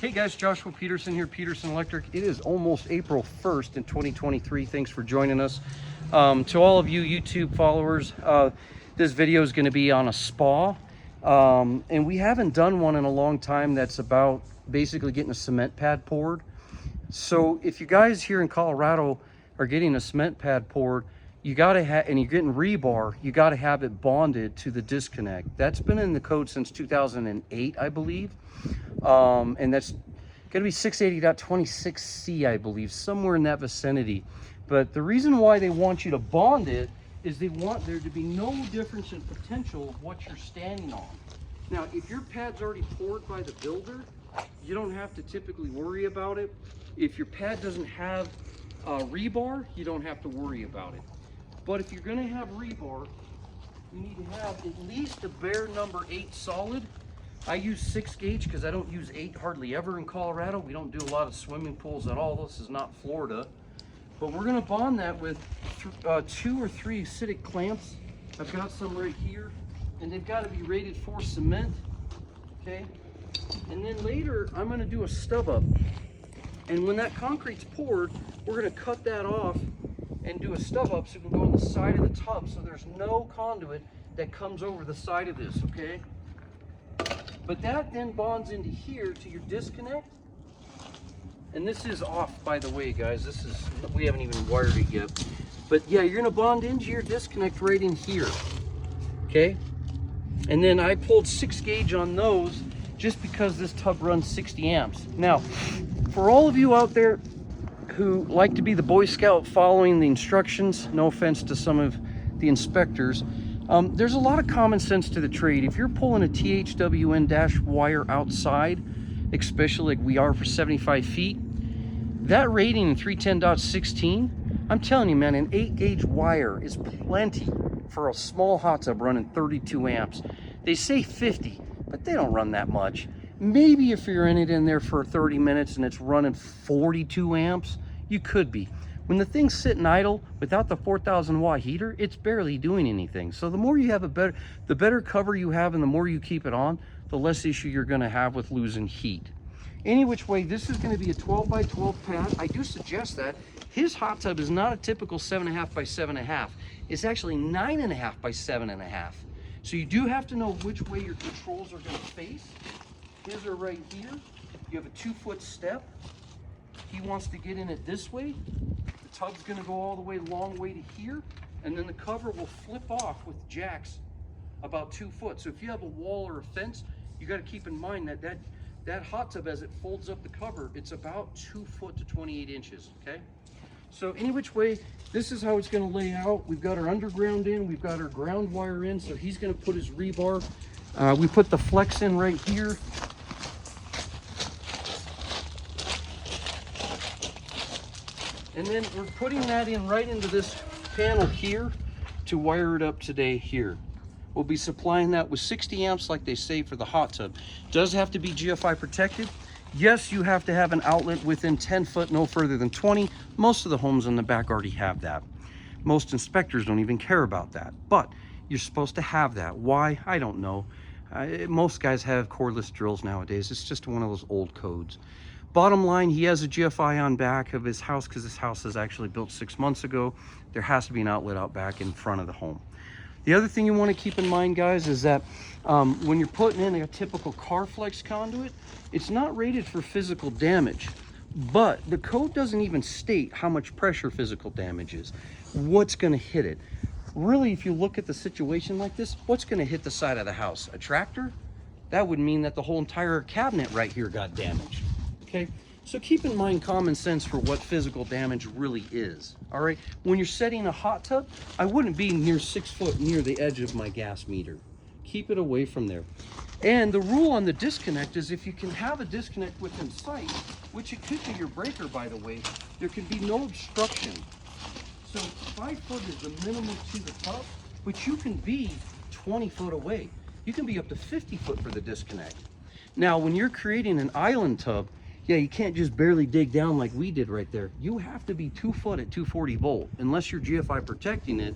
Hey guys, Joshua Peterson here, Peterson Electric. It is almost April 1st in 2023. Thanks for joining us. To all of you YouTube followers, this video is going to be on a spa. And we haven't done one in a long time that's about basically getting a cement pad poured. So if you guys here in Colorado are getting a cement pad poured, you gotta have, and you're getting rebar, you gotta have it bonded to the disconnect. That's been in the code since 2008, I believe. And that's gonna be 680.26C, I believe, somewhere in that vicinity. But the reason why they want you to bond it is they want there to be no difference in potential of what you're standing on. Now, if your pad's already poured by the builder, you don't have to typically worry about it. If your pad doesn't have rebar, you don't have to worry about it. But if you're gonna have rebar, you need to have at least a bare number 8 solid. I use 6 gauge because I don't use 8 hardly ever in Colorado. We don't do a lot of swimming pools at all. This is not Florida. But we're gonna bond that with 2 or 3 acidic clamps. I've got some right here, and they've got to be rated for cement, okay? And then later, I'm gonna do a stub up. And when that concrete's poured, we're gonna cut that off and do a stub up so it can go on the side of the tub so there's no conduit that comes over the side of this, okay? But that then bonds into here to your disconnect. And this is off, by the way, guys. This is, we haven't even wired it yet. But yeah, you're gonna bond into your disconnect right in here, okay? And then I pulled 6 gauge on those just because this tub runs 60 amps. Now, for all of you out there who like to be the Boy Scout following the instructions, no offense to some of the inspectors, there's a lot of common sense to the trade. If you're pulling a THWN dash wire outside, especially like we are for 75 feet, that rating in 310.16, I'm telling you, man, an 8 gauge wire is plenty for a small hot tub running 32 amps. They say 50, but they don't run that much. Maybe if you're in there for 30 minutes and it's running 42 amps, you could be. When the thing's sitting idle without the 4,000 watt heater, it's barely doing anything. So the more you have the better cover you have and the more you keep it on, the less issue you're gonna have with losing heat. Any which way, this is gonna be a 12 by 12 pad. I do suggest that. His hot tub is not a typical 7.5 by 7.5. It's actually 9.5 by 7.5. So you do have to know which way your controls are gonna face. His are right here. You have a 2-foot step. He wants to get in it this way. The tub's gonna go all the way, long way to here, and then the cover will flip off with jacks about 2 foot. So if you have a wall or a fence, you gotta keep in mind that hot tub, as it folds up the cover, it's about 2 foot to 28 inches, okay? So any which way, this is how it's gonna lay out. We've got our underground in, we've got our ground wire in, so he's gonna put his rebar. We put the flex in right here. And then we're putting that in right into this panel here to wire it up today here. We'll be supplying that with 60 amps like they say for the hot tub. Does have to be GFI protected. Yes, you have to have an outlet within 10 foot, no further than 20. Most of the homes in the back already have that. Most inspectors don't even care about that, but you're supposed to have that. Why? I don't know. Most guys have cordless drills nowadays. It's just one of those old codes. Bottom line, he has a GFI on back of his house because this house is actually built 6 months ago. There has to be an outlet out back in front of the home. The other thing you want to keep in mind, guys, is that when you're putting in a typical Carflex conduit, it's not rated for physical damage, but the code doesn't even state how much pressure physical damage is, what's going to hit it. Really, if you look at the situation like this, what's going to hit the side of the house? A tractor? That would mean that the whole entire cabinet right here got damaged. Okay, so keep in mind common sense for what physical damage really is. All right, when you're setting a hot tub, I wouldn't be near 6 foot near the edge of my gas meter. Keep it away from there. And the rule on the disconnect is if you can have a disconnect within sight, which it could be your breaker, by the way, there can be no obstruction. So 5 foot is the minimum to the tub, but you can be 20 foot away. You can be up to 50 foot for the disconnect. Now, when you're creating an island tub, yeah, you can't just barely dig down like we did right there. You have to be 2 foot at 240 volt. Unless you're GFI protecting it,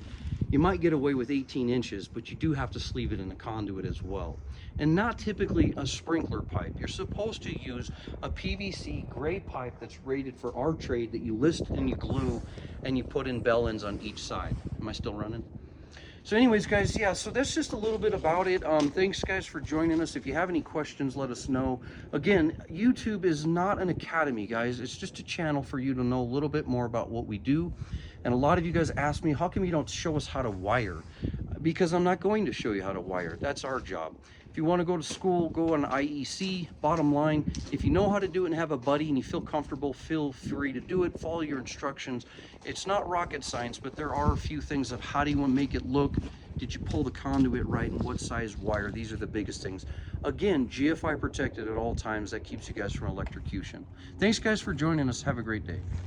you might get away with 18 inches, but you do have to sleeve it in a conduit as well. and not typically a sprinkler pipe. You're supposed to use a PVC gray pipe that's rated for our trade, that you list and you glue and you put in bell ends on each side. Am I still running? So anyways, guys, yeah, so that's just a little bit about it. Thanks, guys, for joining us. If you have any questions, let us know. Again, YouTube is not an academy, guys. It's just a channel for you to know a little bit more about what we do. And a lot of you guys ask me, how come you don't show us how to wire? Because I'm not going to show you how to wire. That's our job. If you want to go to school, go on IEC. Bottom line, if you know how to do it and have a buddy and you feel comfortable, feel free to do it. Follow your instructions. It's not rocket science, but there are a few things of how do you want to make it look? Did you pull the conduit right, and what size wire? These are the biggest things. Again, GFI protected at all times. That keeps you guys from electrocution. Thanks, guys, for joining us. Have a great day.